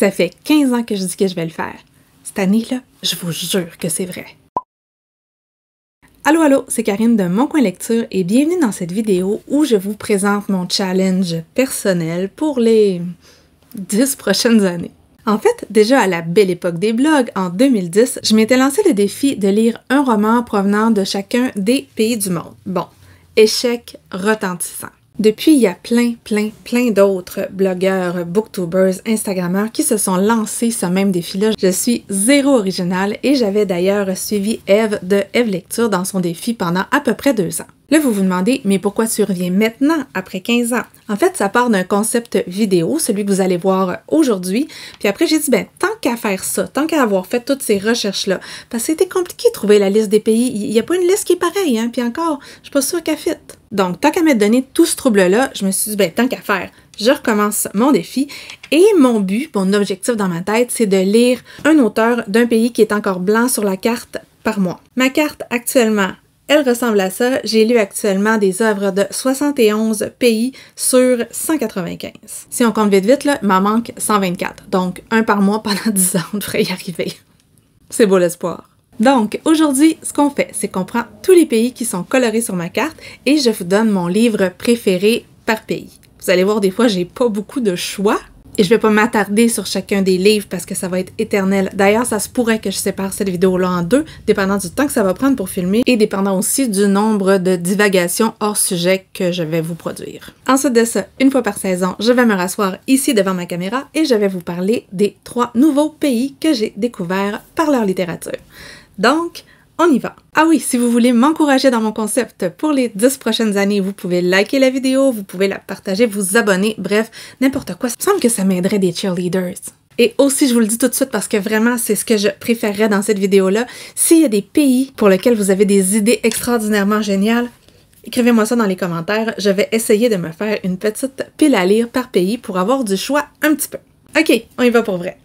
Ça fait 15 ans que je dis que je vais le faire. Cette année-là, je vous jure que c'est vrai. Allô, allô, c'est Karine de Mon Coin Lecture et bienvenue dans cette vidéo où je vous présente mon challenge personnel pour les 10 prochaines années. En fait, déjà à la belle époque des blogs, en 2010, je m'étais lancé le défi de lire un roman provenant de chacun des pays du monde. Bon, échec retentissant. Depuis, il y a plein d'autres blogueurs, booktubers, instagrammeurs qui se sont lancés ce même défi-là. Je suis zéro originale et j'avais d'ailleurs suivi Eve de Eve Lecture dans son défi pendant à peu près 2 ans. Là, vous vous demandez, mais pourquoi tu reviens maintenant, après 15 ans? En fait, ça part d'un concept vidéo, celui que vous allez voir aujourd'hui. Puis après, j'ai dit, tant qu'à faire ça, tant qu'à avoir fait toutes ces recherches-là, parce que c'était compliqué de trouver la liste des pays. Il n'y a pas une liste qui est pareille, hein? Puis encore, je suis pas sûre qu'elle fit. Donc, tant qu'à m'être donné tout ce trouble-là, je me suis dit, tant qu'à faire, je recommence mon défi. Et mon but, mon objectif dans ma tête, c'est de lire un auteur d'un pays qui est encore blanc sur la carte par mois. Ma carte, actuellement, elle ressemble à ça. J'ai lu actuellement des œuvres de 71 pays sur 195. Si on compte vite, là, il m'en manque 124. Donc, un par mois pendant 10 ans, on devrait y arriver. C'est beau l'espoir. Donc, aujourd'hui, ce qu'on fait, c'est qu'on prend tous les pays qui sont colorés sur ma carte et je vous donne mon livre préféré par pays. Vous allez voir, des fois, j'ai pas beaucoup de choix. Et je vais pas m'attarder sur chacun des livres parce que ça va être éternel. D'ailleurs, ça se pourrait que je sépare cette vidéo-là en deux, dépendant du temps que ça va prendre pour filmer et dépendant aussi du nombre de divagations hors sujet que je vais vous produire. Ensuite de ça, une fois par saison, je vais me rasseoir ici devant ma caméra et je vais vous parler des 3 nouveaux pays que j'ai découverts par leur littérature. Donc, on y va! Ah oui, si vous voulez m'encourager dans mon concept pour les 10 prochaines années, vous pouvez liker la vidéo, vous pouvez la partager, vous abonner, bref, n'importe quoi. Il me semble que ça m'aiderait des cheerleaders. Et aussi, je vous le dis tout de suite parce que vraiment, c'est ce que je préférerais dans cette vidéo-là. S'il y a des pays pour lesquels vous avez des idées extraordinairement géniales, écrivez-moi ça dans les commentaires. Je vais essayer de me faire une petite pile à lire par pays pour avoir du choix un petit peu. Ok, on y va pour vrai.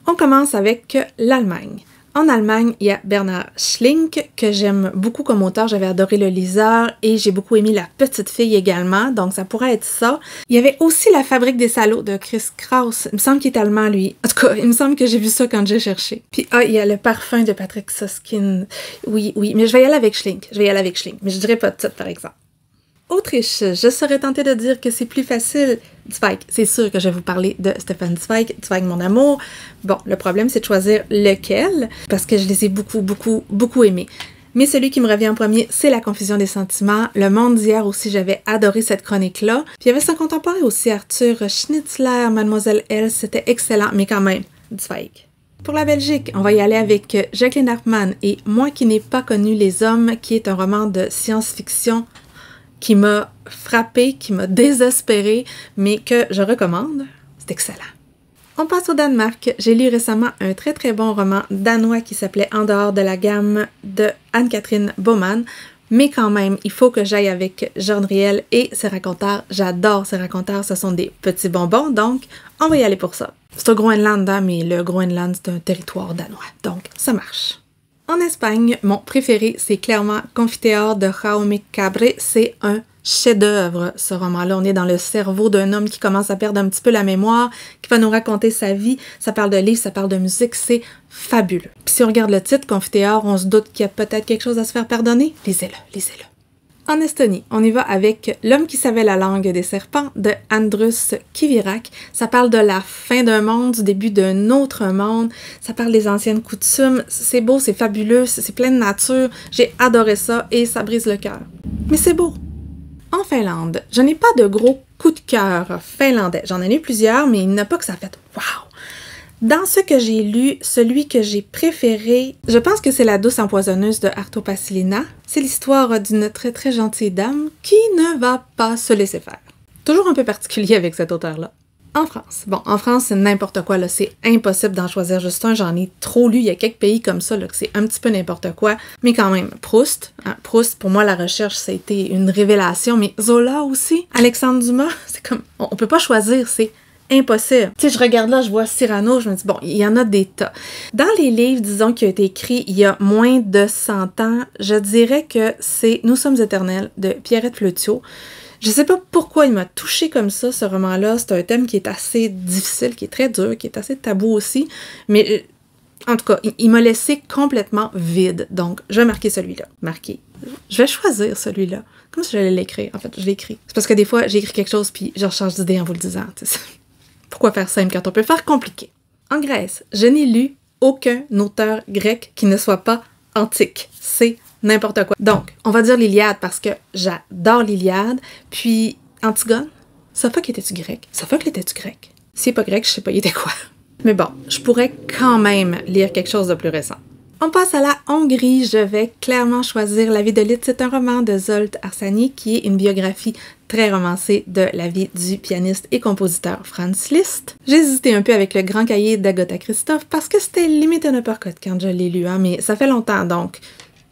On commence avec l'Allemagne. En Allemagne, il y a Bernhard Schlink, que j'aime beaucoup comme auteur. J'avais adoré Le Liseur et j'ai beaucoup aimé La Petite Fille également, donc ça pourrait être ça. Il y avait aussi La Fabrique des salauds de Chris Kraus. Il me semble qu'il est allemand, lui. En tout cas, il me semble que j'ai vu ça quand j'ai cherché. Puis, il y a Le Parfum de Patrick Susskind. Oui, mais je vais y aller avec Schlink. Mais je dirais pas de titre, par exemple. Autriche, je serais tentée de dire que c'est plus facile. Zweig, c'est sûr que je vais vous parler de Stefan Zweig, Zweig mon amour. Bon, le problème c'est de choisir lequel, parce que je les ai beaucoup aimés. Mais celui qui me revient en premier, c'est La Confusion des sentiments. Le Monde d'hier aussi, j'avais adoré cette chronique-là. Puis il y avait son contemporain aussi, Arthur Schnitzler, Mademoiselle L, c'était excellent, mais quand même, Zweig. Pour la Belgique, on va y aller avec Jacqueline Hartmann et Moi qui n'ai pas connu les hommes, qui est un roman de science-fiction qui m'a frappée, qui m'a désespérée, mais que je recommande. C'est excellent. On passe au Danemark. J'ai lu récemment un très bon roman danois qui s'appelait En dehors de la gamme de Anne-Catherine Baumann, mais quand même, il faut que j'aille avec Jean-Driel et ses raconteurs. J'adore ses raconteurs, ce sont des petits bonbons, donc on va y aller pour ça. C'est au Groenland, hein, mais le Groenland, c'est un territoire danois, donc ça marche. En Espagne, mon préféré, c'est clairement Confiteor de Jaume Cabre. C'est un chef-d'œuvre, ce roman-là. On est dans le cerveau d'un homme qui commence à perdre un petit peu la mémoire, qui va nous raconter sa vie. Ça parle de livres, ça parle de musique, c'est fabuleux. Puis si on regarde le titre, Confiteor, on se doute qu'il y a peut-être quelque chose à se faire pardonner. Lisez-le. En Estonie, on y va avec L'homme qui savait la langue des serpents de Andrus Kivirak. Ça parle de la fin d'un monde, du début d'un autre monde. Ça parle des anciennes coutumes. C'est beau, c'est fabuleux, c'est plein de nature. J'ai adoré ça et ça brise le cœur. Mais c'est beau. En Finlande, je n'ai pas de gros coup de cœur finlandais. J'en ai lu plusieurs, mais il n'y en a pas que ça a fait « wow ». Dans ce que j'ai lu, celui que j'ai préféré, je pense que c'est La douce empoisonneuse de Arto Pässilina. C'est l'histoire d'une très gentille dame qui ne va pas se laisser faire. Toujours un peu particulier avec cet auteur-là. En France. Bon, en France, c'est n'importe quoi, là. C'est impossible d'en choisir juste un. J'en ai trop lu. Il y a quelques pays comme ça, là, que c'est un petit peu n'importe quoi. Mais quand même, Proust. Hein, Proust, pour moi, la recherche, ça a été une révélation. Mais Zola aussi. Alexandre Dumas, c'est comme... On peut pas choisir, c'est impossible. Tu sais, je regarde là, je vois Cyrano, je me dis, bon, il y en a des tas. Dans les livres, disons, qui ont été écrits il y a moins de 100 ans, je dirais que c'est Nous sommes éternels de Pierrette Fleutiaux. Je sais pas pourquoi il m'a touchée comme ça, ce roman-là. C'est un thème qui est assez difficile, qui est très dur, qui est assez tabou aussi. Mais en tout cas, il m'a laissé complètement vide. Donc, je vais marquer celui-là. Marquer. Je vais choisir celui-là. Comme si j'allais l'écrire. En fait, je l'écris. C'est parce que des fois, j'écris quelque chose puis je rechange d'idée en vous le disant. Pourquoi faire simple quand on peut faire compliqué? En Grèce, je n'ai lu aucun auteur grec qui ne soit pas antique. C'est n'importe quoi. Donc, on va dire l'Iliade parce que j'adore l'Iliade. Puis, Antigone, Sophocle était-tu grec? Sophocle était-tu grec? S'il n'est pas grec, je sais pas, il était quoi? Mais bon, je pourrais quand même lire quelque chose de plus récent. On passe à la Hongrie. Je vais clairement choisir La vie de Liszt. C'est un roman de Zsolt Arsani qui est une biographie très romancée de la vie du pianiste et compositeur Franz Liszt. J'ai hésité un peu avec Le Grand Cahier d'Agatha Christophe parce que c'était limite un uppercut quand je l'ai lu, hein, mais ça fait longtemps donc.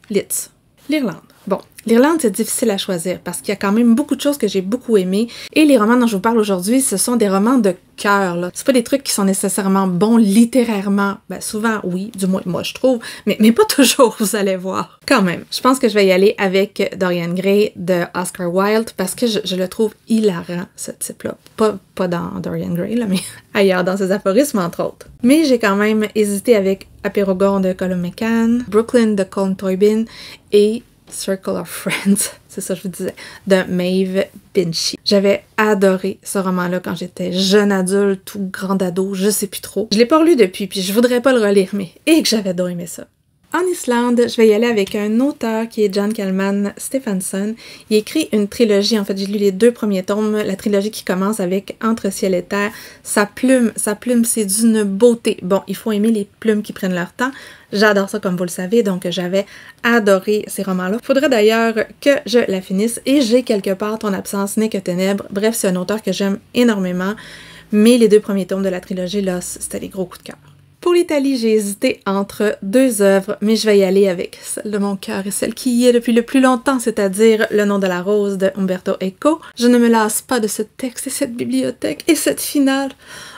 Liszt. L'Irlande. Bon, l'Irlande, c'est difficile à choisir parce qu'il y a quand même beaucoup de choses que j'ai beaucoup aimées. Et les romans dont je vous parle aujourd'hui, ce sont des romans de cœur, là. C'est pas des trucs qui sont nécessairement bons littérairement. Ben, souvent, oui, du moins, moi, je trouve. Mais pas toujours, vous allez voir. Quand même. Je pense que je vais y aller avec Dorian Gray de Oscar Wilde parce que je le trouve hilarant, ce type-là. Pas dans Dorian Gray, là, mais ailleurs, dans ses aphorismes, entre autres. Mais j'ai quand même hésité avec Apeirogon de Colum McCann, Brooklyn de Colm Tóibín et Circle of Friends, c'est ça que je vous disais, de Maeve Binchy. J'avais adoré ce roman-là quand j'étais jeune adulte ou grande ado, je sais plus trop. Je l'ai pas relu depuis, puis je voudrais pas le relire, mais que j'avais donc aimé ça. En Islande, je vais y aller avec un auteur qui est John Kalman Stephenson. Il écrit une trilogie, en fait j'ai lu les 2 premiers tomes, la trilogie qui commence avec Entre ciel et terre. Sa plume, c'est d'une beauté. Bon, il faut aimer les plumes qui prennent leur temps. J'adore ça comme vous le savez, donc j'avais adoré ces romans-là. Faudrait d'ailleurs que je la finisse et j'ai quelque part Ton absence n'est que ténèbres. Bref, c'est un auteur que j'aime énormément, mais les 2 premiers tomes de la trilogie, là, c'était des gros coups de cœur. Pour l'Italie, j'ai hésité entre 2 œuvres, mais je vais y aller avec celle de mon cœur et celle qui y est depuis le plus longtemps, c'est-à-dire Le nom de la rose de Umberto Eco. Je ne me lasse pas de ce texte et cette bibliothèque et cette finale.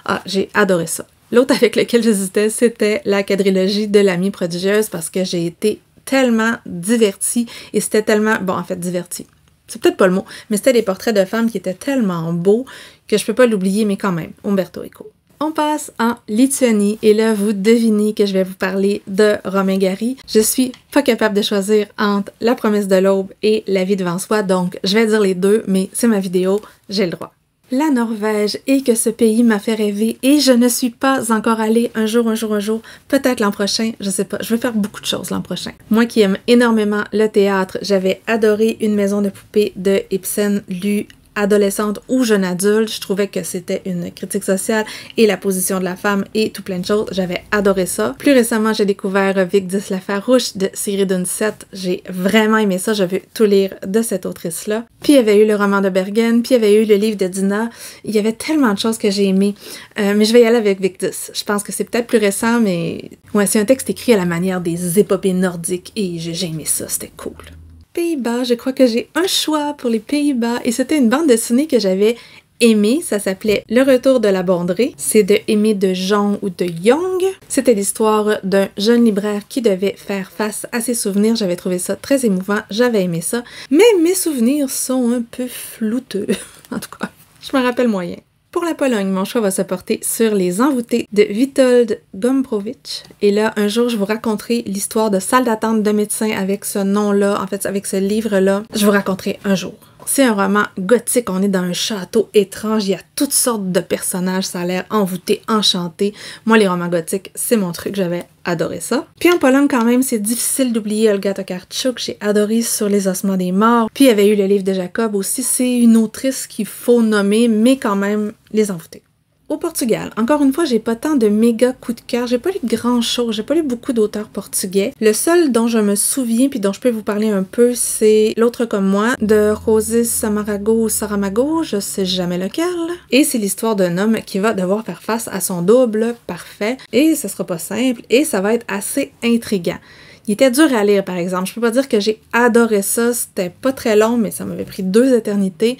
Ah, j'ai adoré ça. L'autre avec lequel j'hésitais, c'était la quadrilogie de l'amie prodigieuse parce que j'ai été tellement divertie et c'était tellement... Bon, en fait, divertie. C'est peut-être pas le mot, mais c'était des portraits de femmes qui étaient tellement beaux que je peux pas l'oublier, mais quand même, Umberto Eco. On passe en Lituanie et là, vous devinez que je vais vous parler de Romain Gary. Je suis pas capable de choisir entre La promesse de l'aube et La vie devant soi, donc je vais dire les 2, mais c'est ma vidéo, j'ai le droit. La Norvège, et que ce pays m'a fait rêver et je ne suis pas encore allée un jour, peut-être l'an prochain, je sais pas, je vais faire beaucoup de choses l'an prochain. Moi qui aime énormément le théâtre, j'avais adoré Une maison de poupées de Ibsen, lu adolescente ou jeune adulte, je trouvais que c'était une critique sociale et la position de la femme et tout plein de choses. J'avais adoré ça. Plus récemment, j'ai découvert Vigdis Lafarouche de Sigrid Undset. J'ai vraiment aimé ça. Je veux tout lire de cette autrice-là. Puis il y avait eu le roman de Bergen, puis il y avait eu le livre de Dina. Il y avait tellement de choses que j'ai aimées. Mais je vais y aller avec Vigdis. Je pense que c'est peut-être plus récent, mais ouais, c'est un texte écrit à la manière des épopées nordiques et j'ai aimé ça. C'était cool. Pays-Bas, je crois que j'ai un choix pour les Pays-Bas et c'était une bande dessinée que j'avais aimée, ça s'appelait Le retour de la Bondrée, c'est de Aimé de Jong ou de Young. C'était l'histoire d'un jeune libraire qui devait faire face à ses souvenirs, j'avais trouvé ça très émouvant, j'avais aimé ça, mais mes souvenirs sont un peu flouteux, en tout cas, je me rappelle moyen. Pour la Pologne, mon choix va se porter sur Les Envoûtés de Witold Gombrowicz. Et là, un jour, je vous raconterai l'histoire de salle d'attente de médecins avec ce nom-là, en fait, avec ce livre-là. Je vous raconterai un jour. C'est un roman gothique, on est dans un château étrange, il y a toutes sortes de personnages, ça a l'air envoûté, enchanté. Moi, les romans gothiques, c'est mon truc, j'avais adoré ça. Puis en Pologne, quand même, c'est difficile d'oublier Olga Tokarczuk, j'ai adoré Sur les ossements des morts. Puis il y avait eu le livre de Jacob aussi, c'est une autrice qu'il faut nommer, mais quand même, Les Envoûtés. Au Portugal, encore une fois, j'ai pas tant de méga coups de cœur, j'ai pas lu grand chose, j'ai pas lu beaucoup d'auteurs portugais. Le seul dont je me souviens puis dont je peux vous parler un peu, c'est L'autre comme moi de José Samarago ou Saramago, je sais jamais lequel. Et c'est l'histoire d'un homme qui va devoir faire face à son double parfait et ce sera pas simple et ça va être assez intriguant. Il était dur à lire par exemple, je peux pas dire que j'ai adoré ça, c'était pas très long mais ça m'avait pris 2 éternités.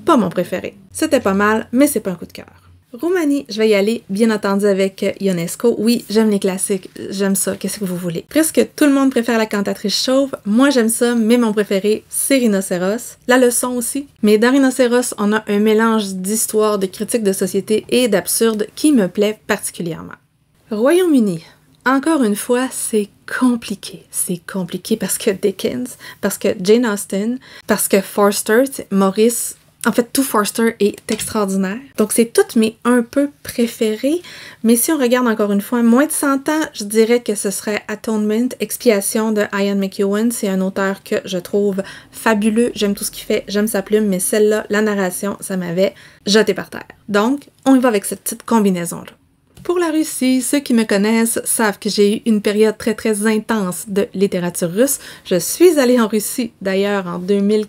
Pas mon préféré. C'était pas mal, mais c'est pas un coup de cœur. Roumanie, je vais y aller, bien entendu, avec Ionesco. Oui, j'aime les classiques, j'aime ça, qu'est-ce que vous voulez. Presque tout le monde préfère la cantatrice chauve, moi j'aime ça, mais mon préféré, c'est Rhinocéros. La leçon aussi. Mais dans Rhinocéros, on a un mélange d'histoire, de critique de société et d'absurde qui me plaît particulièrement. Royaume-Uni. Encore une fois, c'est compliqué. C'est compliqué parce que Dickens, parce que Jane Austen, parce que Forster, Maurice... En fait, tout Forster est extraordinaire. Donc, c'est toutes mes un peu préférés. Mais si on regarde encore une fois, moins de 100 ans, je dirais que ce serait Atonement, Expiation de Ian McEwan. C'est un auteur que je trouve fabuleux. J'aime tout ce qu'il fait, j'aime sa plume, mais celle-là, la narration, ça m'avait jeté par terre. Donc, on y va avec cette petite combinaison-là. Pour la Russie, ceux qui me connaissent savent que j'ai eu une période très intense de littérature russe. Je suis allée en Russie, d'ailleurs, en 2014.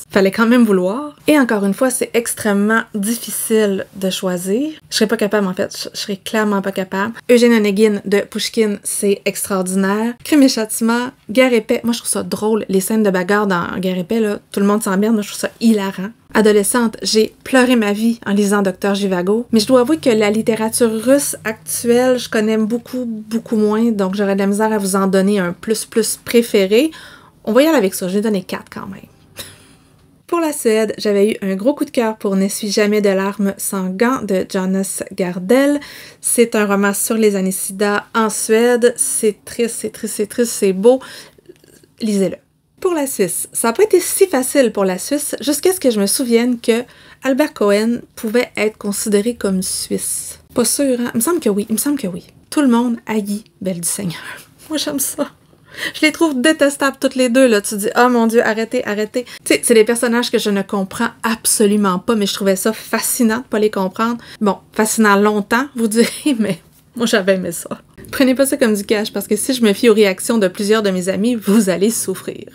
Fallait quand même vouloir. Et encore une fois, c'est extrêmement difficile de choisir. Je serais pas capable, en fait. Je serais clairement pas capable. Eugène Onegin de Pushkin, c'est extraordinaire. Crime et châtiment, Guerre et paix. Moi, je trouve ça drôle. Les scènes de bagarre dans Guerre et paix, là, tout le monde s'emmerde. Moi, je trouve ça hilarant. Adolescente, j'ai pleuré ma vie en lisant Dr. Zhivago, mais je dois avouer que la littérature russe actuelle, je connais beaucoup moins, donc j'aurais de la misère à vous en donner un plus préféré. On va y aller avec ça, je vais donner 4 quand même. Pour la Suède, j'avais eu un gros coup de cœur pour Ne suis jamais de larmes sans gants de Jonas Gardell. C'est un roman sur les annécidas en Suède. C'est triste, c'est beau. Lisez-le. Pour la Suisse, ça n'a pas été si facile pour la Suisse jusqu'à ce que je me souvienne que Albert Cohen pouvait être considéré comme suisse. Pas sûr, hein? Il me semble que oui. Tout le monde haït Belle du Seigneur. Moi, j'aime ça. Je les trouve détestables toutes les deux, là. Tu dis, oh mon Dieu, arrêtez. Tu sais, c'est des personnages que je ne comprends absolument pas, mais je trouvais ça fascinant de pas les comprendre. Bon, fascinant longtemps, vous direz, mais moi, j'avais aimé ça. Prenez pas ça comme du cash, parce que si je me fie aux réactions de plusieurs de mes amis, vous allez souffrir.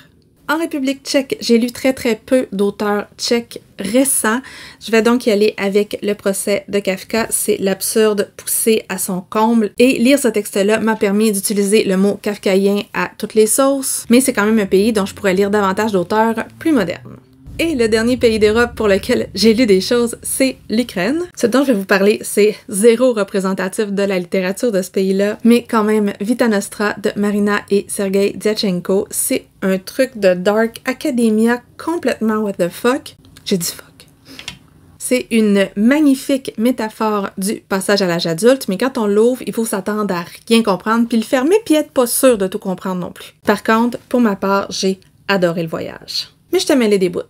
En République tchèque, j'ai lu très peu d'auteurs tchèques récents. Je vais donc y aller avec Le procès de Kafka. C'est l'absurde poussé à son comble. Et lire ce texte-là m'a permis d'utiliser le mot kafkaïen à toutes les sauces. Mais c'est quand même un pays dont je pourrais lire davantage d'auteurs plus modernes. Et le dernier pays d'Europe pour lequel j'ai lu des choses, c'est l'Ukraine. Ce dont je vais vous parler, c'est zéro représentatif de la littérature de ce pays-là, mais quand même Vita Nostra de Marina et Sergei Diatchenko. C'est un truc de dark academia complètement what the fuck. J'ai dit fuck. C'est une magnifique métaphore du passage à l'âge adulte, mais quand on l'ouvre, il faut s'attendre à rien comprendre, puis le fermer, puis être pas sûr de tout comprendre non plus. Par contre, pour ma part, j'ai adoré le voyage. Mais je te mêlais des bouts.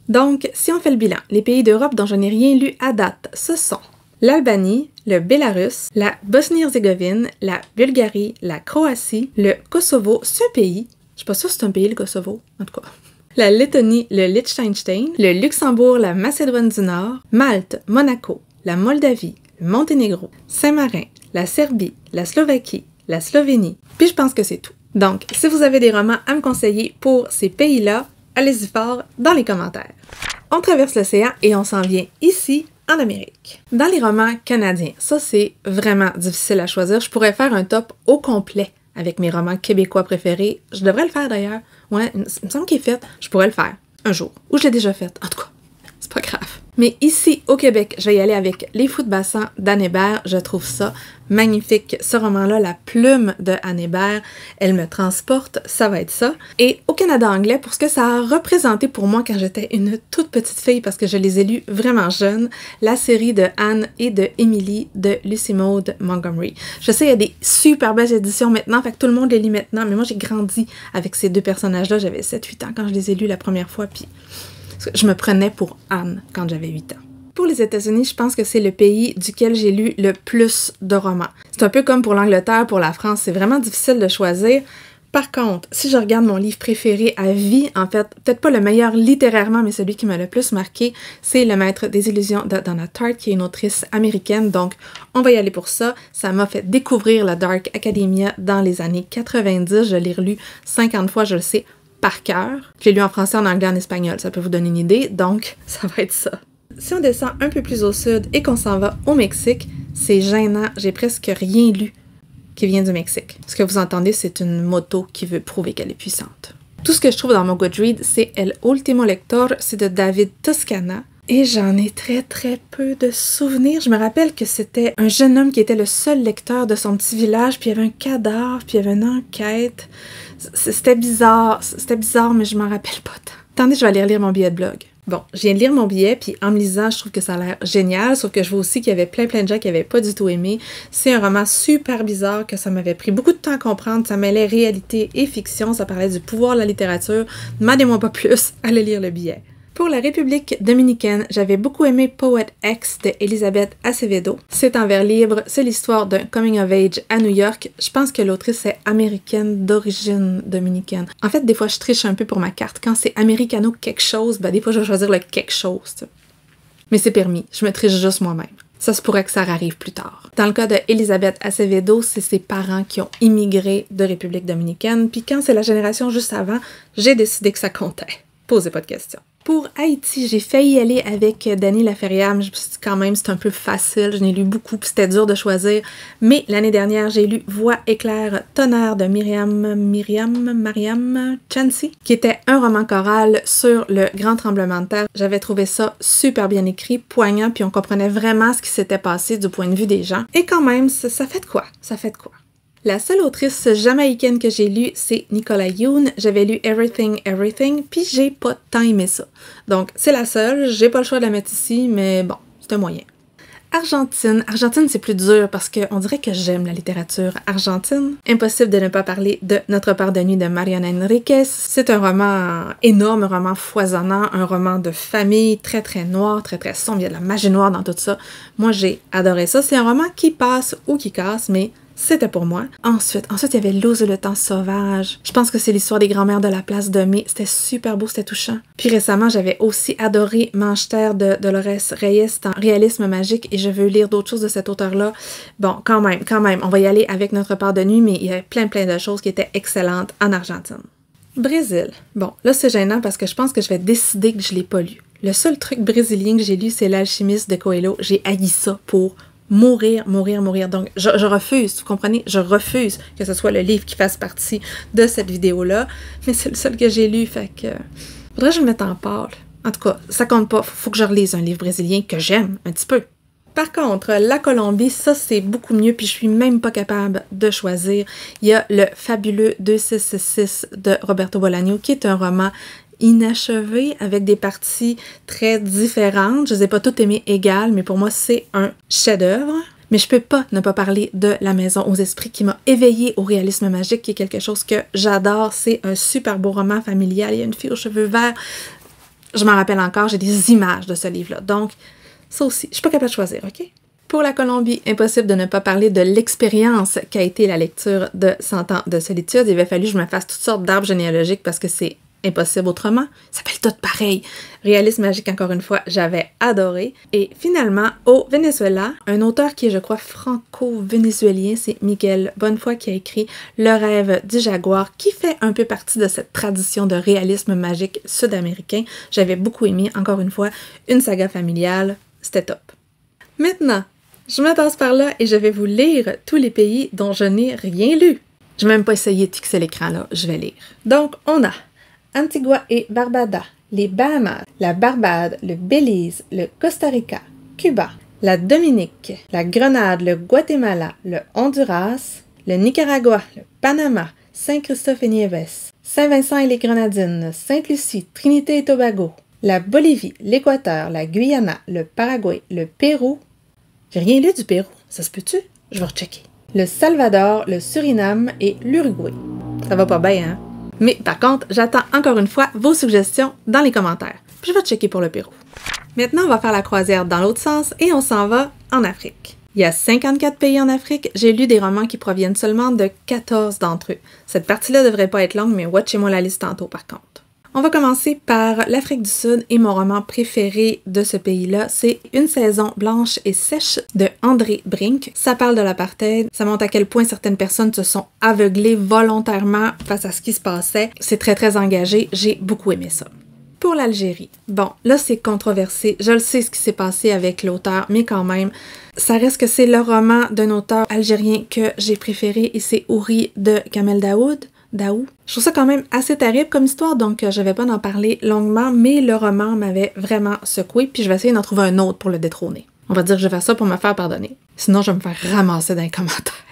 Donc, si on fait le bilan, les pays d'Europe dont je n'ai rien lu à date, ce sont l'Albanie, le Bélarus, la Bosnie-Herzégovine, la Bulgarie, la Croatie, le Kosovo, c'est un pays, je suis pas sûre que c'est un pays le Kosovo, en tout cas, la Lettonie, le Liechtenstein, le Luxembourg, la Macédoine du Nord, Malte, Monaco, la Moldavie, le Monténégro, Saint-Marin, la Serbie, la Slovaquie, la Slovénie, puis je pense que c'est tout. Donc, si vous avez des romans à me conseiller pour ces pays-là, allez-y fort dans les commentaires. On traverse l'océan et on s'en vient ici, en Amérique. Dans les romans canadiens, ça c'est vraiment difficile à choisir. Je pourrais faire un top au complet avec mes romans québécois préférés. Je devrais le faire d'ailleurs. Ouais, il me semble qu'il est fait. Je pourrais le faire un jour. Ou je l'ai déjà fait. En tout cas, c'est pas grave. Mais ici, au Québec, je vais y aller avec Les Fous de Bassan d'Anne Hébert. Je trouve ça magnifique. Ce roman-là, la plume de Anne Hébert, elle me transporte, ça va être ça. Et au Canada anglais, pour ce que ça a représenté pour moi quand j'étais une toute petite fille, parce que je les ai lus vraiment jeunes, la série de Anne et de Emily de Lucy Maud Montgomery. Je sais, il y a des super belles éditions maintenant, fait que tout le monde les lit maintenant, mais moi j'ai grandi avec ces deux personnages-là. J'avais 7-8 ans quand je les ai lus la première fois, puis je me prenais pour Anne quand j'avais 8 ans. Pour les États-Unis, je pense que c'est le pays duquel j'ai lu le plus de romans. C'est un peu comme pour l'Angleterre, pour la France, c'est vraiment difficile de choisir. Par contre, si je regarde mon livre préféré à vie, en fait, peut-être pas le meilleur littérairement, mais celui qui m'a le plus marqué, c'est Le Maître des illusions de Donna Tartt, qui est une autrice américaine, donc on va y aller pour ça. Ça m'a fait découvrir la Dark Academia dans les années 90, je l'ai relu 50 fois, je le sais par cœur. Je l'ai lu en français, en anglais, en espagnol, ça peut vous donner une idée, donc ça va être ça. Si on descend un peu plus au sud et qu'on s'en va au Mexique, c'est gênant, j'ai presque rien lu qui vient du Mexique. Ce que vous entendez, c'est une moto qui veut prouver qu'elle est puissante. Tout ce que je trouve dans mon Goodreads, c'est El Último Lector, c'est de David Toscana. Et j'en ai très peu de souvenirs. Je me rappelle que c'était un jeune homme qui était le seul lecteur de son petit village, puis il y avait un cadavre, puis il y avait une enquête. C'était bizarre, mais je m'en rappelle pas tant. Attendez, je vais aller lire mon billet de blog. Bon, je viens de lire mon billet, puis en me lisant, je trouve que ça a l'air génial, sauf que je vois aussi qu'il y avait plein de gens qui n'avaient pas du tout aimé. C'est un roman super bizarre que ça m'avait pris beaucoup de temps à comprendre. Ça mêlait réalité et fiction, ça parlait du pouvoir de la littérature. Demandez-moi pas plus, allez lire le billet. Pour la République dominicaine, j'avais beaucoup aimé Poet X de Elizabeth Acevedo. C'est en vers libre, c'est l'histoire d'un coming of age à New York. Je pense que l'autrice est américaine d'origine dominicaine. En fait, des fois, je triche un peu pour ma carte. Quand c'est americano quelque chose, ben des fois, je vais choisir le quelque chose. T'sais. Mais c'est permis, je me triche juste moi-même. Ça se pourrait que ça arrive plus tard. Dans le cas de Elizabeth Acevedo, c'est ses parents qui ont immigré de République dominicaine, puis quand c'est la génération juste avant, j'ai décidé que ça comptait. Posez pas de questions. Pour Haïti, j'ai failli aller avec Dany Laferrière, mais je me suis dit quand même c'est un peu facile, je n'ai lu beaucoup puis c'était dur de choisir. Mais l'année dernière, j'ai lu Voix, éclair, tonnerre de Mariam Chancy, qui était un roman choral sur le grand tremblement de terre. J'avais trouvé ça super bien écrit, poignant, puis on comprenait vraiment ce qui s'était passé du point de vue des gens. Et quand même, ça fait de quoi? Ça fait de quoi? La seule autrice jamaïcaine que j'ai lue, c'est Nicola Yoon. J'avais lu Everything, Everything, puis j'ai pas tant aimé ça. Donc, c'est la seule, j'ai pas le choix de la mettre ici, mais bon, c'est un moyen. Argentine, c'est plus dur parce qu'on dirait que j'aime la littérature argentine. Impossible de ne pas parler de Notre part de nuit de Mariana Enriquez. C'est un roman énorme, un roman foisonnant, un roman de famille très noir, très sombre. Il y a de la magie noire dans tout ça. Moi, j'ai adoré ça. C'est un roman qui passe ou qui casse, mais c'était pour moi. Ensuite, il y avait L'Ose et le temps sauvage. Je pense que c'est l'histoire des grands-mères de la place de Mai. C'était super beau, c'était touchant. Puis récemment, j'avais aussi adoré Manche-Terre de Dolores Reyes en réalisme magique et je veux lire d'autres choses de cet auteur-là. Bon, quand même, on va y aller avec Notre part de nuit, mais il y avait plein de choses qui étaient excellentes en Argentine. Brésil. Bon, là c'est gênant parce que je pense que je vais décider que je l'ai pas lu. Le seul truc brésilien que j'ai lu, c'est L'Alchimiste de Coelho. J'ai haï ça pour mourir. Donc, je refuse, vous comprenez? Je refuse que ce soit le livre qui fasse partie de cette vidéo-là, mais c'est le seul que j'ai lu, fait que faudrait que je le mette en pâle. En tout cas, ça compte pas, faut que je relise un livre brésilien que j'aime un petit peu. Par contre, la Colombie, ça c'est beaucoup mieux, puis je suis même pas capable de choisir. Il y a le fabuleux 2666 de Roberto Bolaño, qui est un roman inachevé, avec des parties très différentes. Je les ai pas toutes aimées égales, mais pour moi, c'est un chef-d'œuvre. Mais je peux pas ne pas parler de La Maison aux Esprits qui m'a éveillée au réalisme magique, qui est quelque chose que j'adore. C'est un super beau roman familial. Il y a une fille aux cheveux verts. Je m'en rappelle encore, j'ai des images de ce livre-là. Donc, ça aussi, je suis pas capable de choisir, OK? Pour la Colombie, impossible de ne pas parler de l'expérience qu'a été la lecture de 100 ans de solitude. Il avait fallu que je me fasse toutes sortes d'arbres généalogiques parce que c'est impossible autrement. Ça s'appelle tout pareil. Réalisme magique, encore une fois, j'avais adoré. Et finalement, au Venezuela, un auteur qui est, je crois, franco-vénézuélien, c'est Miguel Bonnefoy qui a écrit Le rêve du jaguar, qui fait un peu partie de cette tradition de réalisme magique sud-américain. J'avais beaucoup aimé, encore une fois, une saga familiale. C'était top. Maintenant, je me passe par là et je vais vous lire tous les pays dont je n'ai rien lu. Je vais même pas essayer de fixer l'écran là, je vais lire. Donc, on a Antigua et Barbuda, les Bahamas, la Barbade, le Belize, le Costa Rica, Cuba, la Dominique, la Grenade, le Guatemala, le Honduras, le Nicaragua, le Panama, Saint-Christophe et Nieves, Saint-Vincent et les Grenadines, Sainte-Lucie, Trinité et Tobago, la Bolivie, l'Équateur, la Guyana, le Paraguay, le Pérou. J'ai rien lu du Pérou, ça se peut-tu? Je vais rechecker. Le Salvador, le Suriname et l'Uruguay. Ça va pas bien, hein? Mais par contre, j'attends encore une fois vos suggestions dans les commentaires. Puis je vais checker pour le Pérou. Maintenant, on va faire la croisière dans l'autre sens et on s'en va en Afrique. Il y a 54 pays en Afrique. J'ai lu des romans qui proviennent seulement de 14 d'entre eux. Cette partie-là devrait pas être longue, mais watchez-moi la liste tantôt par contre. On va commencer par l'Afrique du Sud et mon roman préféré de ce pays-là, c'est Une saison blanche et sèche de André Brink. Ça parle de l'apartheid, ça montre à quel point certaines personnes se sont aveuglées volontairement face à ce qui se passait. C'est très engagé, j'ai beaucoup aimé ça. Pour l'Algérie, bon, là c'est controversé, je le sais ce qui s'est passé avec l'auteur, mais quand même, ça reste que c'est le roman d'un auteur algérien que j'ai préféré et c'est Houri de Kamel Daoud. Daou. Je trouve ça quand même assez terrible comme histoire, donc je vais pas en parler longuement, mais le roman m'avait vraiment secoué, puis je vais essayer d'en trouver un autre pour le détrôner. On va dire que je vais faire ça pour me faire pardonner. Sinon, je vais me faire ramasser dans les commentaires.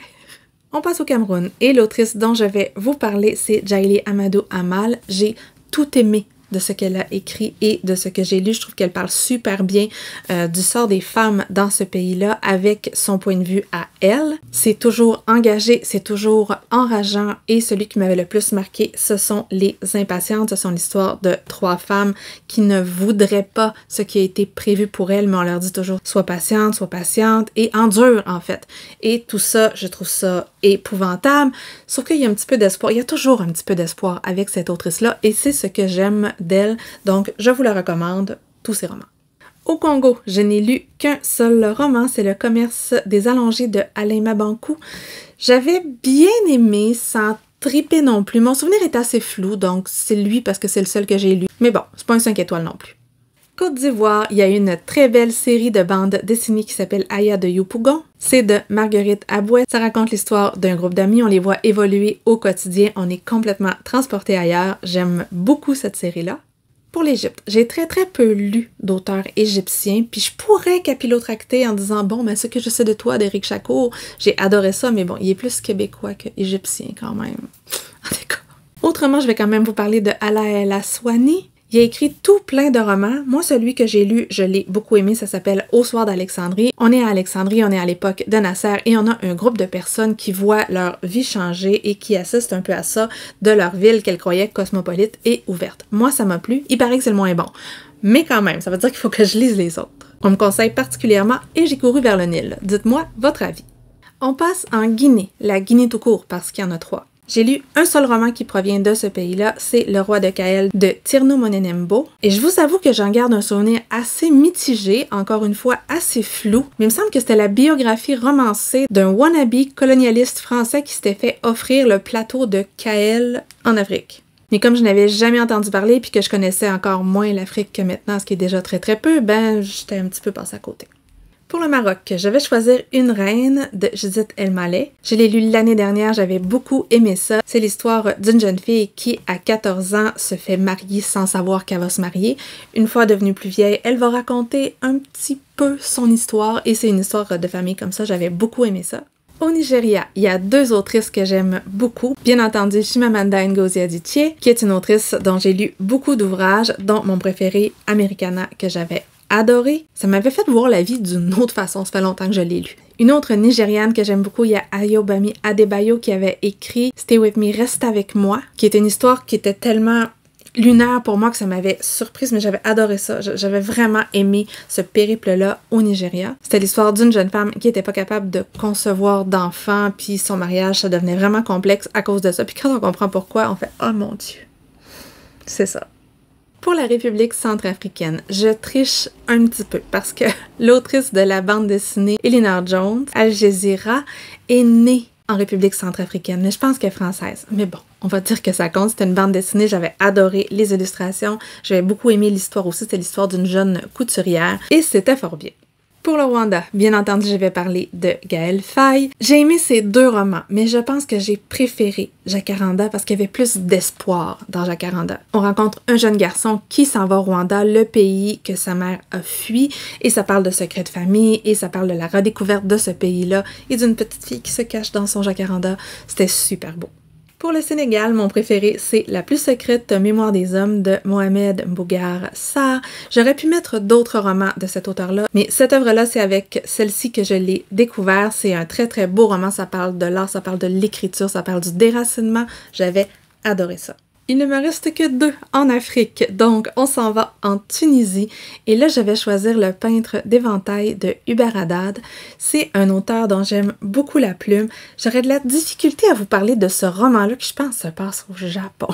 On passe au Cameroun, et l'autrice dont je vais vous parler, c'est Djaïli Amadou Amal. J'ai tout aimé de ce qu'elle a écrit et de ce que j'ai lu. Je trouve qu'elle parle super bien du sort des femmes dans ce pays-là avec son point de vue à elle. C'est toujours engagé, c'est toujours enrageant et celui qui m'avait le plus marqué, ce sont les impatientes. Ce sont l'histoire de 3 femmes qui ne voudraient pas ce qui a été prévu pour elles, mais on leur dit toujours sois patiente et endure en fait. Et tout ça, je trouve ça épouvantable, sauf qu'il y a un petit peu d'espoir. Il y a toujours un petit peu d'espoir avec cette autrice-là et c'est ce que j'aime d'elle, donc je vous la recommande, tous ses romans. Au Congo, je n'ai lu qu'un seul roman, c'est Le commerce des allongés de Alain Mabankou. J'avais bien aimé, sans triper non plus. Mon souvenir est assez flou, donc c'est lui parce que c'est le seul que j'ai lu. Mais bon, c'est pas un 5 étoiles non plus. Côte d'Ivoire, il y a une très belle série de bandes dessinées qui s'appelle Aya de Yopougon. C'est de Marguerite Abouet. Ça raconte l'histoire d'un groupe d'amis. On les voit évoluer au quotidien. On est complètement transporté ailleurs. J'aime beaucoup cette série-là. Pour l'Égypte, j'ai très peu lu d'auteurs égyptiens, puis je pourrais capillotracter en disant « Bon, mais ce que je sais de toi d'Éric Chacour, j'ai adoré ça, mais bon, il est plus québécois que égyptien quand même. » En tout cas. Autrement, je vais quand même vous parler de Ala El Aswani. Il a écrit tout plein de romans. Moi, celui que j'ai lu, je l'ai beaucoup aimé. Ça s'appelle Au soir d'Alexandrie. On est à Alexandrie, on est à l'époque de Nasser et on a un groupe de personnes qui voient leur vie changer et qui assistent un peu à ça de leur ville qu'elles croyaient cosmopolite et ouverte. Moi, ça m'a plu. Il paraît que c'est le moins bon. Mais quand même, ça veut dire qu'il faut que je lise les autres. On me conseille particulièrement et j'ai couru vers le Nil. Dites-moi votre avis. On passe en Guinée. La Guinée tout court parce qu'il y en a 3. J'ai lu un seul roman qui provient de ce pays-là, c'est Le roi de Kael de Tirno Monenembo. Et je vous avoue que j'en garde un souvenir assez mitigé, encore une fois assez flou, mais il me semble que c'était la biographie romancée d'un wannabe colonialiste français qui s'était fait offrir le plateau de Kael en Afrique. Mais comme je n'avais jamais entendu parler puis que je connaissais encore moins l'Afrique que maintenant, ce qui est déjà très peu, ben j'étais un petit peu passée à côté. Pour le Maroc, je vais choisir Une reine de Judith El Maleh. Je l'ai lu l'année dernière, j'avais beaucoup aimé ça. C'est l'histoire d'une jeune fille qui, à 14 ans, se fait marier sans savoir qu'elle va se marier. Une fois devenue plus vieille, elle va raconter un petit peu son histoire et c'est une histoire de famille comme ça, j'avais beaucoup aimé ça. Au Nigeria, il y a 2 autrices que j'aime beaucoup. Bien entendu, Chimamanda Ngozi Adichie, qui est une autrice dont j'ai lu beaucoup d'ouvrages, dont mon préféré, Americana, que j'avais adoré. Ça m'avait fait voir la vie d'une autre façon, ça fait longtemps que je l'ai lu. Une autre Nigériane que j'aime beaucoup, il y a Ayobami Adebayo qui avait écrit Stay With Me, Reste avec moi, qui était une histoire qui était tellement lunaire pour moi que ça m'avait surprise, mais j'avais adoré ça. J'avais vraiment aimé ce périple-là au Nigeria. C'était l'histoire d'une jeune femme qui était pas capable de concevoir d'enfants, puis son mariage, ça devenait vraiment complexe à cause de ça. Puis quand on comprend pourquoi, on fait « Oh mon Dieu! » C'est ça. Pour la République centrafricaine, je triche un petit peu parce que l'autrice de la bande dessinée Elinor Jones, Al Jazeera, est née en République centrafricaine, mais je pense qu'elle est française. Mais bon, on va dire que ça compte. C'était une bande dessinée, j'avais adoré les illustrations, j'avais beaucoup aimé l'histoire aussi, c'était l'histoire d'une jeune couturière et c'était fort bien. Pour le Rwanda, bien entendu, je vais parler de Gaël Faye. J'ai aimé ces 2 romans, mais je pense que j'ai préféré Jacaranda parce qu'il y avait plus d'espoir dans Jacaranda. On rencontre un jeune garçon qui s'en va au Rwanda, le pays que sa mère a fui, et ça parle de secrets de famille, et ça parle de la redécouverte de ce pays-là, et d'une petite fille qui se cache dans son Jacaranda. C'était super beau. Pour le Sénégal, mon préféré, c'est La plus secrète mémoire des hommes de Mohamed Mbougar Sarr. J'aurais pu mettre d'autres romans de cet auteur-là, mais cette œuvre-là, c'est avec celle-ci que je l'ai découvert. C'est un très beau roman, ça parle de l'art, ça parle de l'écriture, ça parle du déracinement. J'avais adoré ça. Il ne me reste que 2 en Afrique, donc on s'en va en Tunisie. Et là, je vais choisir Le peintre d'éventail de Hubert Haddad. C'est un auteur dont j'aime beaucoup la plume. J'aurais de la difficulté à vous parler de ce roman-là qui, je pense, se passe au Japon.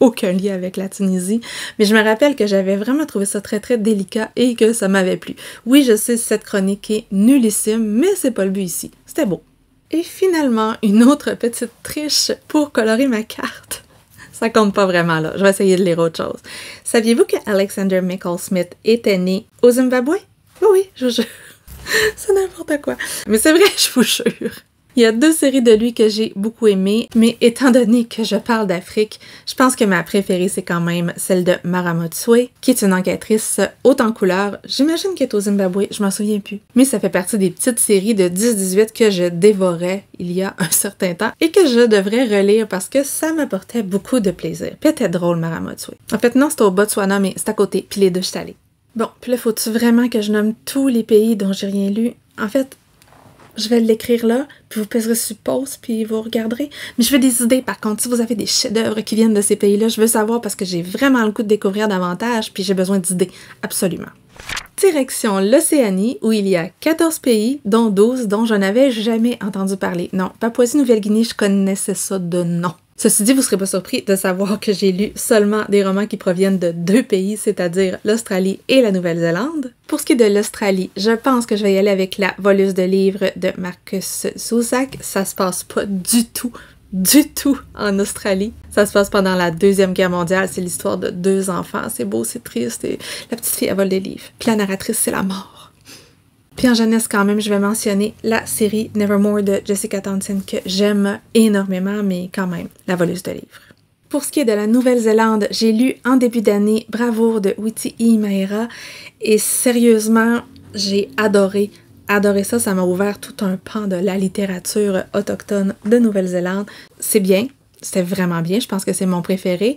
Aucun lien avec la Tunisie, mais je me rappelle que j'avais vraiment trouvé ça très délicat et que ça m'avait plu. Oui, je sais, cette chronique est nullissime, mais c'est pas le but ici. C'était beau. Et finalement, une autre petite triche pour colorer ma carte. Ça compte pas vraiment, là. Je vais essayer de lire autre chose. Saviez-vous que Alexander Michael Smith était né au Zimbabwe? Oui, je vous jure. C'est n'importe quoi. Mais c'est vrai, je vous jure. Il y a 2 séries de lui que j'ai beaucoup aimées, mais étant donné que je parle d'Afrique, je pense que ma préférée, c'est quand même celle de Mara Motswe, qui est une enquêtrice haute en couleur. J'imagine qu'elle est au Zimbabwe, je m'en souviens plus. Mais ça fait partie des petites séries de 10-18 que je dévorais il y a un certain temps et que je devrais relire parce que ça m'apportait beaucoup de plaisir. Peut-être drôle, Mara Motswe. En fait, non, c'est au Botswana, mais c'est à côté, puis les deux, je suis allée. Bon, puis là, faut-tu vraiment que je nomme tous les pays dont j'ai rien lu? En fait, je vais l'écrire là, puis vous pèserez sur pause, puis vous regarderez. Mais je veux des idées, par contre. Si vous avez des chefs-d'œuvre qui viennent de ces pays-là, je veux savoir parce que j'ai vraiment le goût de découvrir davantage, puis j'ai besoin d'idées. Absolument. Direction l'Océanie, où il y a 14 pays, dont 12 dont je n'avais jamais entendu parler. Non, Papouasie-Nouvelle-Guinée, je connaissais ça de nom. Ceci dit, vous ne serez pas surpris de savoir que j'ai lu seulement des romans qui proviennent de 2 pays, c'est-à-dire l'Australie et la Nouvelle-Zélande. Pour ce qui est de l'Australie, je pense que je vais y aller avec la voleuse de livres de Marcus Zusak. Ça se passe pas du tout en Australie. Ça se passe pendant la Deuxième Guerre mondiale. C'est l'histoire de 2 enfants. C'est beau, c'est triste. Et la petite fille, elle vole des livres. Puis la narratrice, c'est la mort. Puis en jeunesse, quand même, je vais mentionner la série Nevermore de Jessica Townsend que j'aime énormément, mais quand même, la voleuse de livres. Pour ce qui est de la Nouvelle-Zélande, j'ai lu en début d'année Bravoure de Witi Ihimaera et sérieusement, j'ai adoré ça. Ça m'a ouvert tout un pan de la littérature autochtone de Nouvelle-Zélande. C'est bien. C'était vraiment bien, je pense que c'est mon préféré.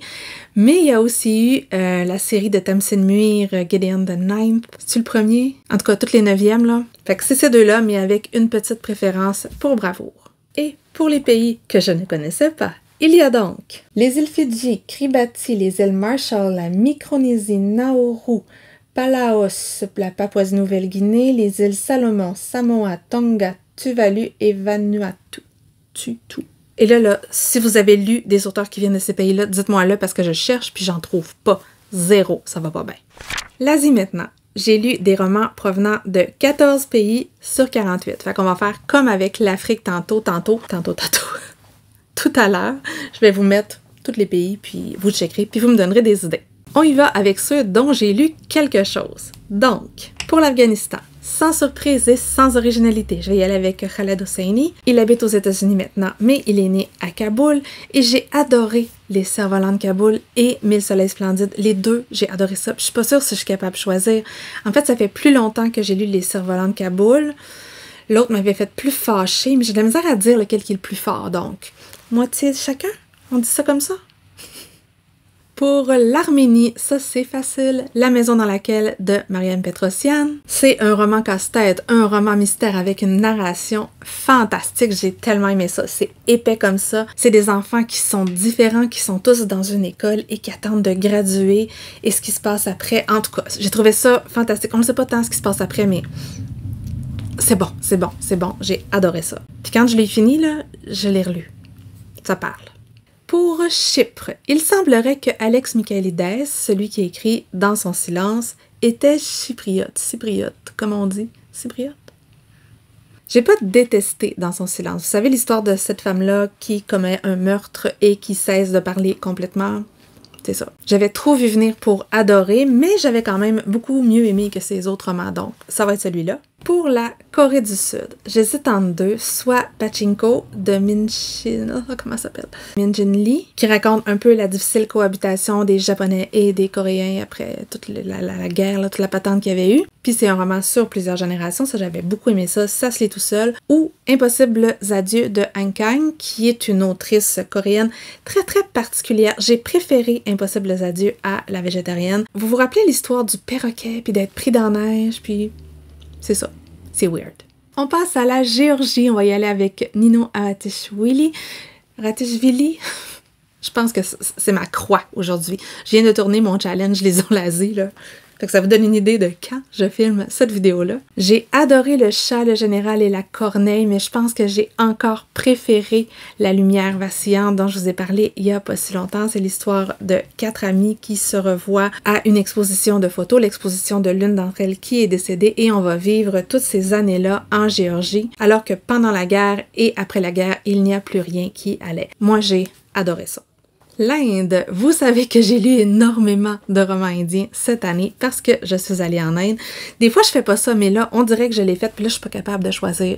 Mais il y a aussi eu la série de Tamsin Muir, Gideon the Ninth. C'est-tu le premier? En tout cas, toutes les 9e, là. Fait que c'est ces 2-là, mais avec une petite préférence pour Bravoure. Et pour les pays que je ne connaissais pas, il y a donc les îles Fidji, Kiribati, les îles Marshall, la Micronésie, Nauru, Palaos, la Papouasie-Nouvelle-Guinée, les îles Salomon, Samoa, Tonga, Tuvalu et Vanuatu. Et là, si vous avez lu des auteurs qui viennent de ces pays-là, dites-moi-le parce que je cherche puis j'en trouve pas. 0, ça va pas bien. L'Asie maintenant. J'ai lu des romans provenant de 14 pays sur 48. Fait qu'on va faire comme avec l'Afrique tantôt. Tout à l'heure, je vais vous mettre tous les pays, puis vous checkerez, puis vous me donnerez des idées. On y va avec ceux dont j'ai lu quelque chose. Donc, pour l'Afghanistan, sans surprise et sans originalité, je vais y aller avec Khaled Hosseini. Il habite aux États-Unis maintenant, mais il est né à Kaboul et j'ai adoré Les Cerfs-volants de Kaboul et Mille soleils splendides. Les 2, j'ai adoré ça. Je suis pas sûre si je suis capable de choisir. En fait, ça fait plus longtemps que j'ai lu Les Cerfs-volants de Kaboul. L'autre m'avait fait plus fâcher, mais j'ai de la misère à dire lequel qui est le plus fort, donc. Moitié de chacun? On dit ça comme ça? Pour l'Arménie, ça c'est facile. La maison dans laquelle de Mariam Petrosian. C'est un roman casse-tête, un roman mystère avec une narration fantastique. J'ai tellement aimé ça. C'est épais comme ça. C'est des enfants qui sont différents, qui sont tous dans une école et qui attendent de graduer. Et ce qui se passe après, en tout cas, j'ai trouvé ça fantastique. On ne sait pas tant ce qui se passe après, mais c'est bon. J'ai adoré ça. Puis quand je l'ai fini, là, je l'ai relu. Ça parle. Pour Chypre, il semblerait que Alex Michaelides, celui qui écrit Dans son silence, était chypriote, comme on dit, chypriote. J'ai pas détesté Dans son silence. Vous savez l'histoire de cette femme-là qui commet un meurtre et qui cesse de parler complètement? C'est ça. J'avais trop vu venir pour adorer, mais j'avais quand même beaucoup mieux aimé que ces autres romans, donc ça va être celui-là. Pour la Corée du Sud, j'hésite entre 2, soit Pachinko de Min Jin Lee, qui raconte un peu la difficile cohabitation des Japonais et des Coréens après toute la guerre, toute la patente qu'il y avait eu. Puis c'est un roman sur plusieurs générations, ça j'avais beaucoup aimé ça se lit tout seul. Ou Impossibles adieux de Han Kang, qui est une autrice coréenne très particulière. J'ai préféré Impossibles adieux à La végétarienne. Vous vous rappelez l'histoire du perroquet, puis d'être pris dans la neige, puis... C'est ça. C'est weird. On passe à la Géorgie. On va y aller avec Nino Ratishvili. Je pense que c'est ma croix aujourd'hui. Je viens de tourner mon challenge Les Onlasés, là. Fait que ça vous donne une idée de quand je filme cette vidéo-là. J'ai adoré Le chat, le général et la corneille, mais je pense que j'ai encore préféré La lumière vacillante dont je vous ai parlé il y a pas si longtemps. C'est l'histoire de 4 amies qui se revoient à une exposition de photos, l'exposition de l'une d'entre elles qui est décédée, et on va vivre toutes ces années-là en Géorgie, alors que pendant la guerre et après la guerre, il n'y a plus rien qui allait. Moi, j'ai adoré ça. L'Inde, vous savez que j'ai lu énormément de romans indiens cette année parce que je suis allée en Inde. Des fois, je fais pas ça, mais là, on dirait que je l'ai fait, puis là, je suis pas capable de choisir.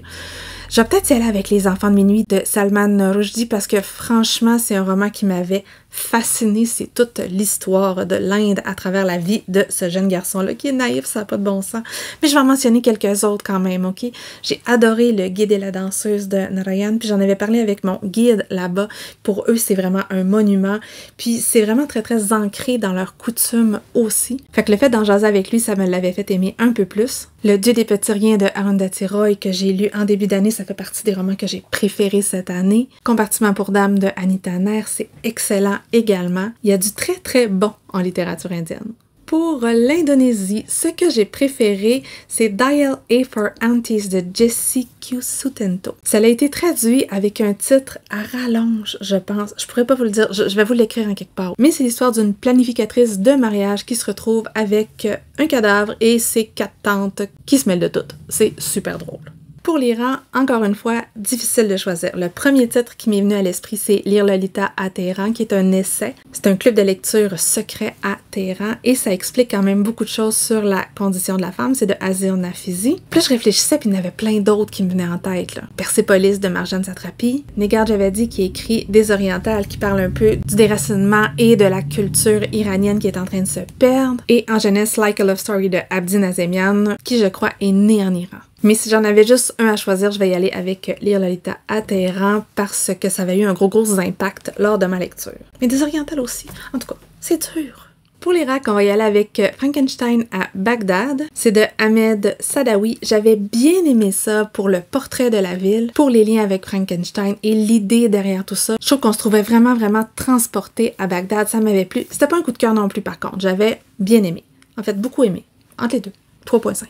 Je vais peut-être y aller avec Les Enfants de minuit de Salman Rushdie parce que franchement, c'est un roman qui m'avait fascinée. C'est toute l'histoire de l'Inde à travers la vie de ce jeune garçon-là qui est naïf, ça n'a pas de bon sens. Mais je vais en mentionner quelques autres quand même, ok? J'ai adoré Le Guide et la danseuse de Narayan, puis j'en avais parlé avec mon guide là-bas. Pour eux, c'est vraiment un monument, puis c'est vraiment très très ancré dans leurs coutumes aussi. Fait que le fait d'en jaser avec lui, ça me l'avait fait aimer un peu plus. Le Dieu des petits riens de Arundhati Roy que j'ai lu en début d'année, ça fait partie des romans que j'ai préférés cette année. Compartiment pour dames de Anita Nair, c'est excellent également. Il y a du très très bon en littérature indienne. Pour l'Indonésie, ce que j'ai préféré, c'est Dial A for Aunties de Jessie Q. Sutento. Ça a été traduit avec un titre à rallonge, je pense. Je pourrais pas vous le dire, je vais vous l'écrire en quelque part. Mais c'est l'histoire d'une planificatrice de mariage qui se retrouve avec un cadavre et ses 4 tantes qui se mêlent de toutes. C'est super drôle. Pour l'Iran, encore une fois, difficile de choisir. Le premier titre qui m'est venu à l'esprit, c'est Lire Lolita à Téhéran, qui est un essai. C'est un club de lecture secret à Téhéran et ça explique quand même beaucoup de choses sur la condition de la femme. C'est de Azir Nafizi. Puis je réfléchissais, puis il y en avait plein d'autres qui me venaient en tête, là. Persépolis de Marjane Satrapi, Negar Javadi qui écrit Des Orientales, qui parle un peu du déracinement et de la culture iranienne qui est en train de se perdre, et En jeunesse, Like a Love Story de Abdi Nazemian, qui je crois est né en Iran. Mais si j'en avais juste un à choisir, je vais y aller avec Lire Lolita à Téhéran parce que ça avait eu un gros impact lors de ma lecture. Mais Des Orientales aussi. En tout cas, c'est dur. Pour l'Irak, on va y aller avec Frankenstein à Bagdad. C'est de Ahmed Sadawi. J'avais bien aimé ça pour le portrait de la ville, pour les liens avec Frankenstein et l'idée derrière tout ça. Je trouve qu'on se trouvait vraiment transporté à Bagdad. Ça m'avait plu. C'était pas un coup de cœur non plus par contre. J'avais bien aimé. En fait, beaucoup aimé. Entre les deux. 3.5.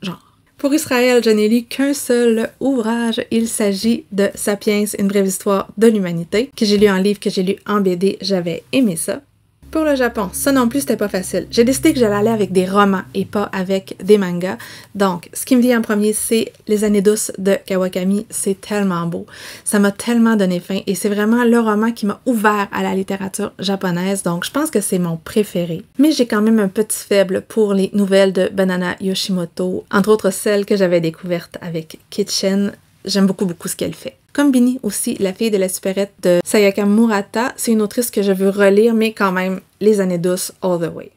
Genre. Pour Israël, je n'ai lu qu'un seul ouvrage. Il s'agit de Sapiens, une brève histoire de l'humanité, que j'ai lu en livre, que j'ai lu en BD. J'avais aimé ça. Pour le Japon, ça non plus, c'était pas facile. J'ai décidé que j'allais aller avec des romans et pas avec des mangas. Donc, ce qui me vient en premier, c'est Les années douces de Kawakami. C'est tellement beau. Ça m'a tellement donné faim et c'est vraiment le roman qui m'a ouvert à la littérature japonaise. Donc, je pense que c'est mon préféré. Mais j'ai quand même un petit faible pour les nouvelles de Banana Yoshimoto, entre autres celles que j'avais découvertes avec Kitchen. J'aime beaucoup ce qu'elle fait. Comme Bini aussi, La fille de la supérette de Sayaka Murata, c'est une autrice que je veux relire, mais quand même, Les années douces all the way.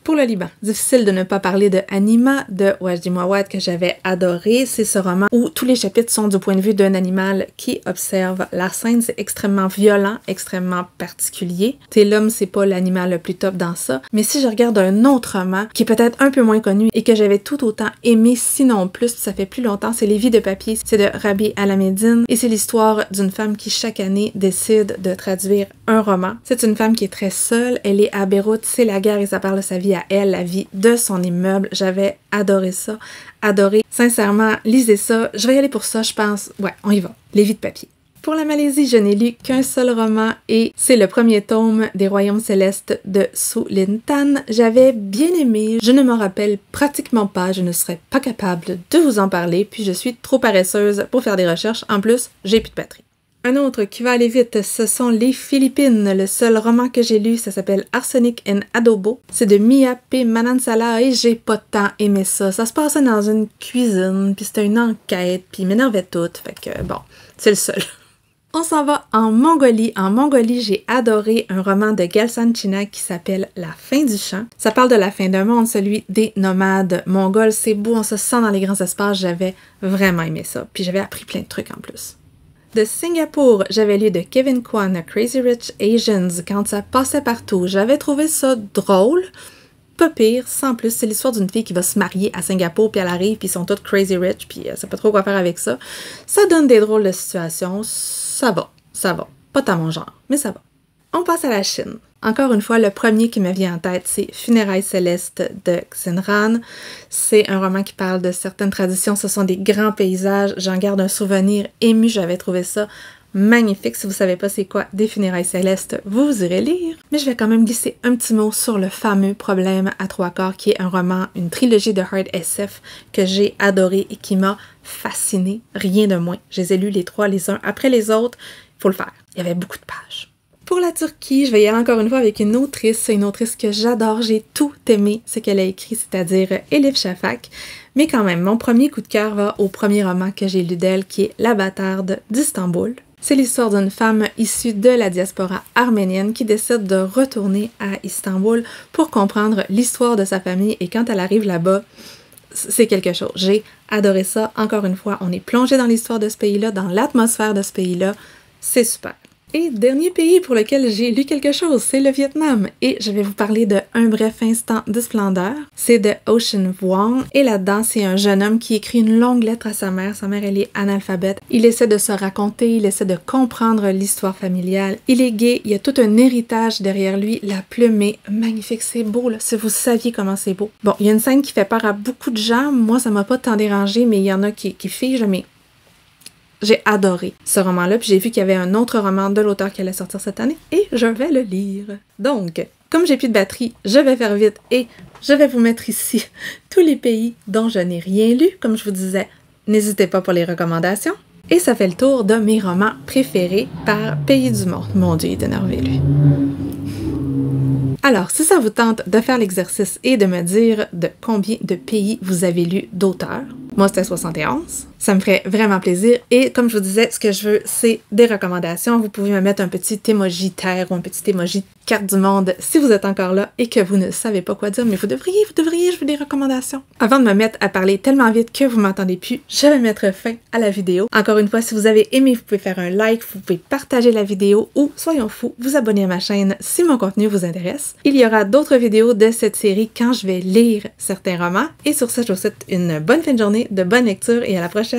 Pour le Liban, difficile de ne pas parler de Anima de Wajdi Mouawad que j'avais adoré. C'est ce roman où tous les chapitres sont du point de vue d'un animal qui observe la scène. C'est extrêmement violent, extrêmement particulier. L'homme, c'est pas l'animal le plus top dans ça. Mais si je regarde un autre roman qui est peut-être un peu moins connu et que j'avais tout autant aimé, sinon plus, ça fait plus longtemps, c'est Les vies de papier. C'est de Rabi Alamedine et c'est l'histoire d'une femme qui chaque année décide de traduire un roman. C'est une femme qui est très seule. Elle est à Beyrouth, c'est la guerre et ça parle de sa vie à elle, la vie de son immeuble. J'avais adoré ça, adoré. Sincèrement, lisez ça. Je vais y aller pour ça, je pense. Ouais, on y va. Les vies de papier. Pour la Malaisie, je n'ai lu qu'un seul roman et c'est le premier tome des Royaumes célestes de Su Lin Tan. J'avais bien aimé, je ne m'en rappelle pratiquement pas, je ne serais pas capable de vous en parler, puis je suis trop paresseuse pour faire des recherches. En plus, j'ai plus de batterie. Un autre qui va aller vite, ce sont Les Philippines. Le seul roman que j'ai lu, ça s'appelle Arsenic and Adobo. C'est de Mia P. Manansala et j'ai pas tant aimé ça. Ça se passait dans une cuisine, puis c'était une enquête, puis il m'énervait tout. Fait que bon, c'est le seul. On s'en va en Mongolie. En Mongolie, j'ai adoré un roman de Galsan China qui s'appelle La fin du champ. Ça parle de la fin d'un monde, celui des nomades mongols. C'est beau, on se sent dans les grands espaces. J'avais vraiment aimé ça. Puis j'avais appris plein de trucs en plus. De Singapour, j'avais lu de Kevin Kwan, Crazy Rich Asians, quand ça passait partout. J'avais trouvé ça drôle, pas pire, sans plus. C'est l'histoire d'une fille qui va se marier à Singapour, puis elle arrive, puis ils sont toutes crazy rich, puis elle sait pas trop quoi faire avec ça. Ça donne des drôles de situations, ça va. Pas tant mon genre, mais ça va. On passe à la Chine. Encore une fois, le premier qui me vient en tête, c'est Funérailles célestes de Xinran. C'est un roman qui parle de certaines traditions. Ce sont des grands paysages. J'en garde un souvenir ému. J'avais trouvé ça magnifique. Si vous savez pas c'est quoi des Funérailles célestes, vous irez lire. Mais je vais quand même glisser un petit mot sur le fameux Problème à 3/4, qui est un roman, une trilogie de hard SF que j'ai adoré et qui m'a fascinée. Rien de moins. Je les ai lus les 3 les uns après les autres. Il faut le faire. Il y avait beaucoup de pages. Pour la Turquie, je vais y aller encore une fois avec une autrice que j'adore, j'ai tout aimé ce qu'elle a écrit, c'est-à-dire Elif Shafak. Mais quand même, mon premier coup de cœur va au premier roman que j'ai lu d'elle, qui est La bâtarde d'Istanbul. C'est l'histoire d'une femme issue de la diaspora arménienne qui décide de retourner à Istanbul pour comprendre l'histoire de sa famille, et quand elle arrive là-bas, c'est quelque chose. J'ai adoré ça. Encore une fois, on est plongé dans l'histoire de ce pays-là, dans l'atmosphère de ce pays-là. C'est super. Et dernier pays pour lequel j'ai lu quelque chose, c'est le Vietnam. Et je vais vous parler de Un bref instant de splendeur. C'est de Ocean Vuong. Et là-dedans, c'est un jeune homme qui écrit une longue lettre à sa mère. Sa mère, elle est analphabète. Il essaie de se raconter, il essaie de comprendre l'histoire familiale. Il est gay, il y a tout un héritage derrière lui. La plume est magnifique, c'est beau, là. Si vous saviez comment c'est beau. Bon, il y a une scène qui fait peur à beaucoup de gens. Moi, ça m'a pas tant dérangé, mais il y en a qui figent, mais j'ai adoré ce roman-là, puis j'ai vu qu'il y avait un autre roman de l'auteur qui allait sortir cette année, et je vais le lire. Donc, comme j'ai plus de batterie, je vais faire vite, et je vais vous mettre ici tous les pays dont je n'ai rien lu. Comme je vous disais, n'hésitez pas pour les recommandations. Et ça fait le tour de mes romans préférés par pays du monde. Mon Dieu, il est énervé, lui. Alors, si ça vous tente de faire l'exercice et de me dire de combien de pays vous avez lu d'auteurs, moi c'était 71, ça me ferait vraiment plaisir. Et comme je vous disais, ce que je veux, c'est des recommandations. Vous pouvez me mettre un petit emoji terre ou un petit emoji carte du monde si vous êtes encore là et que vous ne savez pas quoi dire, mais vous devriez, je veux des recommandations. Avant de me mettre à parler tellement vite que vous m'entendez plus, je vais mettre fin à la vidéo. Encore une fois, si vous avez aimé, vous pouvez faire un like, vous pouvez partager la vidéo ou, soyons fous, vous abonner à ma chaîne si mon contenu vous intéresse. Il y aura d'autres vidéos de cette série quand je vais lire certains romans. Et sur ce, je vous souhaite une bonne fin de journée, de bonnes lectures et à la prochaine!